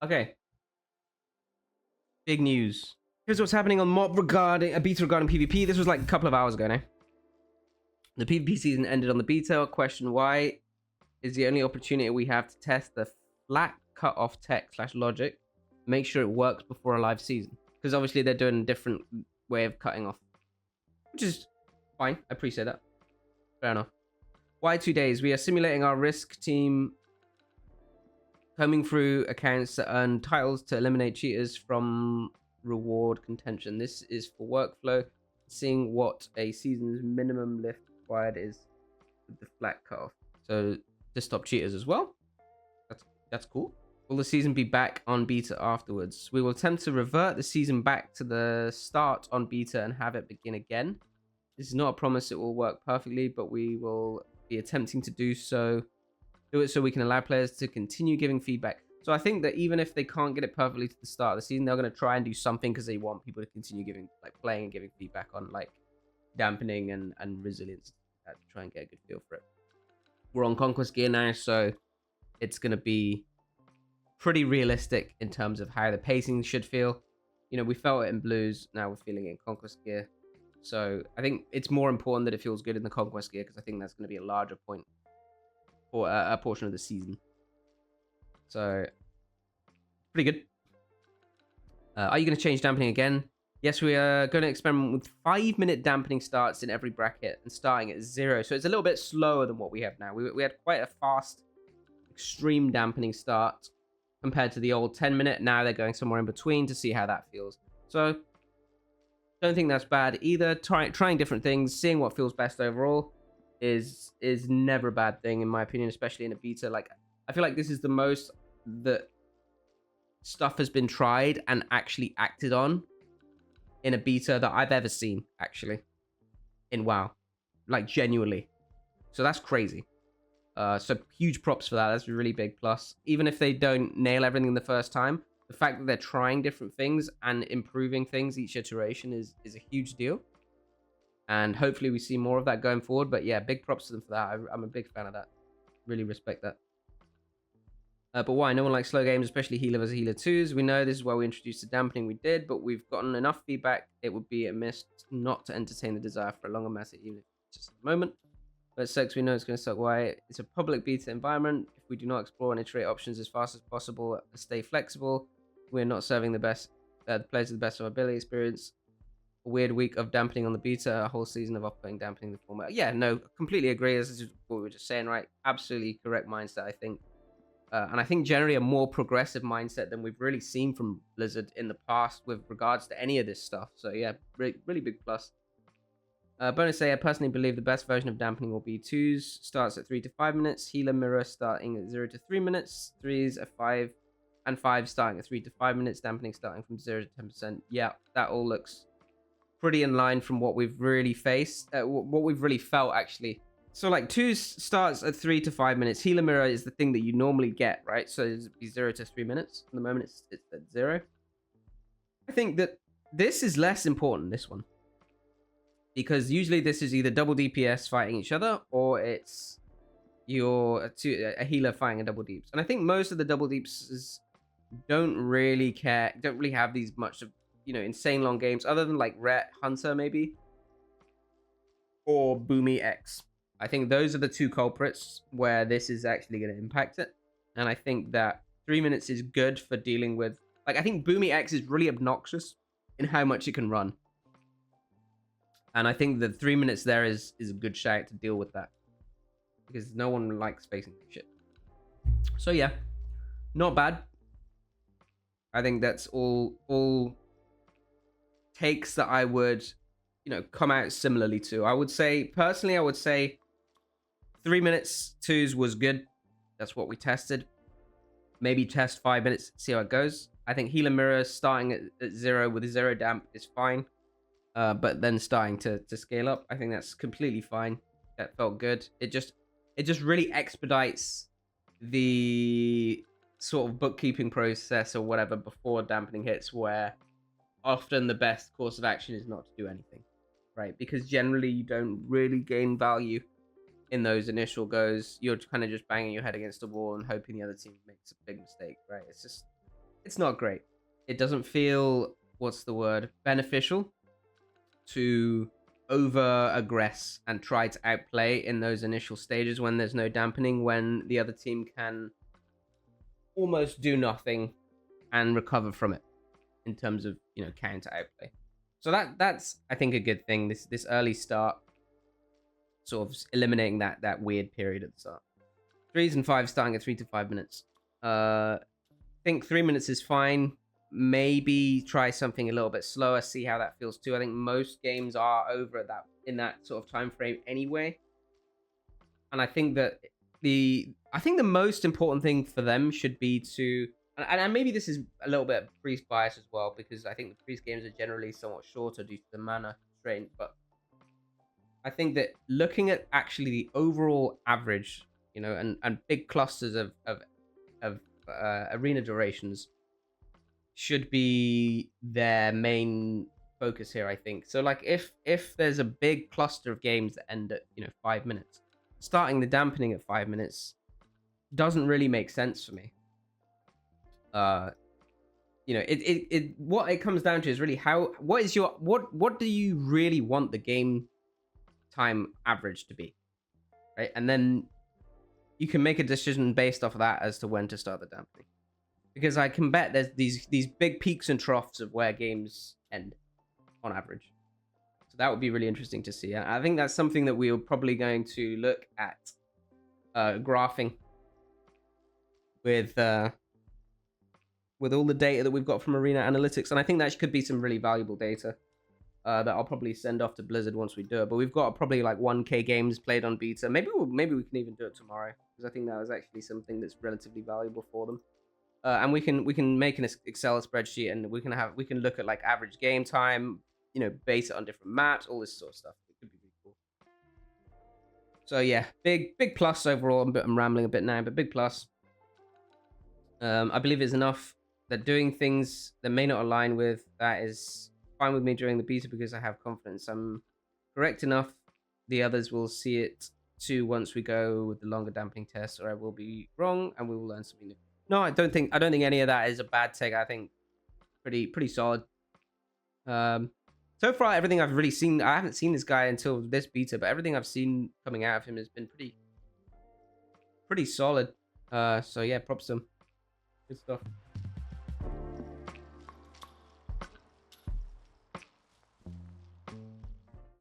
Okay, big news. Here's what's happening on MoP regarding a beta regarding PvP. This was like a couple of hours ago now. The PvP season ended on the beta. Question why is the only opportunity we have to test the flat cutoff tech / logic. Make sure it works before a live season. Because obviously they're doing a different way of cutting off. Which is fine. I appreciate that. Fair enough. Why 2 days? We are simulating our risk team combing through accounts that earn titles to eliminate cheaters from reward contention. This is for workflow, seeing what a season's minimum lift required is with the flat cutoff. So to stop cheaters as well. That's cool. Will the season be back on beta afterwards? We will attempt to revert the season back to the start on beta and have it begin again. This is not a promise it will work perfectly, but we will be attempting to do it so we can allow players to continue giving feedback. So I think that even if they can't get it perfectly to the start of the season, they're going to try and do something because they want people to continue giving, like, playing and giving feedback on, like, dampening and resilience to try and get a good feel for it. We're on Conquest gear now, so it's going to be pretty realistic in terms of how the pacing should feel. You know, we felt it in Blues, now we're feeling it in Conquest gear. So I think it's more important that it feels good in the Conquest gear because I think that's going to be a larger point for a portion of the season. So pretty good. Are you going to change dampening again? Yes, we are going to experiment with 5-minute dampening starts in every bracket and starting at 0. So it's a little bit slower than what we have now. We had quite a fast, extreme dampening start compared to the old 10-minute. Now they're going somewhere in between to see how that feels. So don't think that's bad either. Trying different things, seeing what feels best overall is never a bad thing, in my opinion, especially in a beta. Like, I feel like this is the most that stuff has been tried and actually acted on in a beta that I've ever seen, actually, in WoW. Like, genuinely. So that's crazy. So huge props for that. That's a really big plus. Even if they don't nail everything the first time, the fact that they're trying different things and improving things each iteration is a huge deal. And hopefully we see more of that going forward. But yeah, big props to them for that. I'm a big fan of that. Really respect that. But why? No one likes slow games, especially healer versus healer 2s. We know this is why we introduced the dampening we did, but we've gotten enough feedback. It would be amiss not to entertain the desire for a longer method, even if it's just a moment. But it sucks, we know it's going to suck. Why? It's a public beta environment. If we do not explore and iterate options as fast as possible, stay flexible, we're not serving the best players to the best of our ability experience. A weird week of dampening on the beta, a whole season of uploading dampening the format. Yeah, no, completely agree. This is what we were just saying, right? Absolutely correct mindset, I think. And I think generally a more progressive mindset than we've really seen from Blizzard in the past with regards to any of this stuff. So yeah, really big plus. Bonus say, I personally believe the best version of dampening will be 2s, starts at 3 to 5 minutes, healer mirror starting at 0 to 3 minutes, 3s at 5, and 5 starting at 3 to 5 minutes, dampening starting from 0 to 10%. Yeah, that all looks pretty in line from what we've really faced, what we've really felt, actually. So, like, 2s starts at 3 to 5 minutes. Healer mirror is the thing that you normally get, right? So it'd be 0 to 3 minutes. At the moment, it's at 0. I think that this is less important, this one. Because usually this is either double DPS fighting each other, or it's a healer fighting a double deeps. And I think most of the double deeps don't really have these much of, insane long games, other than, like, Ret Hunter, maybe. Or Boomy X. I think those are the two culprits where this is actually going to impact it. And I think that 3 minutes is good for dealing with... Like, I think Boomy X is really obnoxious in how much it can run. And I think the 3 minutes there is a good shout to deal with that. Because no one likes facing shit. So yeah, not bad. I think that's all takes that I would, come out similarly to. I would say 3 minutes 2s was good. That's what we tested. Maybe test 5 minutes, see how it goes. I think healer mirror starting at 0 with a 0 damp is fine. But then starting to scale up, I think that's completely fine. That felt good. It just really expedites the sort of bookkeeping process or whatever before dampening hits, where often the best course of action is not to do anything, right? Because generally you don't really gain value in those initial goes. You're kind of just banging your head against the wall and hoping the other team makes a big mistake, right? It's just it's not great. It doesn't feel, what's the word, beneficial to over aggress and try to outplay in those initial stages when there's no dampening, when the other team can almost do nothing and recover from it in terms of, you know, counter outplay. So that's I think a good thing. This early start sort of eliminating that weird period at the start. 3s and 5s starting at 3 to 5 minutes. I think 3 minutes is fine. Maybe try something a little bit slower, see how that feels too. I think most games are over at that in that sort of time frame anyway. And I think that the most important thing for them should be to, and maybe this is a little bit of priest bias as well, because I think the priest games are generally somewhat shorter due to the mana constraint. But I think that looking at actually the overall average, you know, and big clusters of arena durations should be their main focus here, I think. So like if there's a big cluster of games that end at, you know, 5 minutes, starting the dampening at 5 minutes doesn't really make sense for me. You know, it what it comes down to is really what do you really want the game time average to be, right? And then you can make a decision based off of that as to when to start the dampening. Because I can bet there's these big peaks and troughs of where games end on average. So that would be really interesting to see. I think that's something that we are probably going to look at graphing with all the data that we've got from Arena Analytics. And I think that could be some really valuable data that I'll probably send off to Blizzard once we do it. But we've got probably like 1K games played on beta. Maybe we can even do it tomorrow, because I think that was actually something that's relatively valuable for them. And we can make an Excel spreadsheet, and we can look at like average game time, you know, base it on different maps, all this sort of stuff. It could be really cool. So yeah, big plus overall. I'm rambling a bit now, but big plus. I believe it's enough. That doing things that may not align with that is fine with me during the beta, because I have confidence I'm correct enough. The others will see it too once we go with the longer dampening test, or I will be wrong and we will learn something new. No, I don't think any of that is a bad take. I think pretty solid. So far, everything I've really seen, I haven't seen this guy until this beta, but everything I've seen coming out of him has been pretty solid. So yeah, props to him. Good stuff.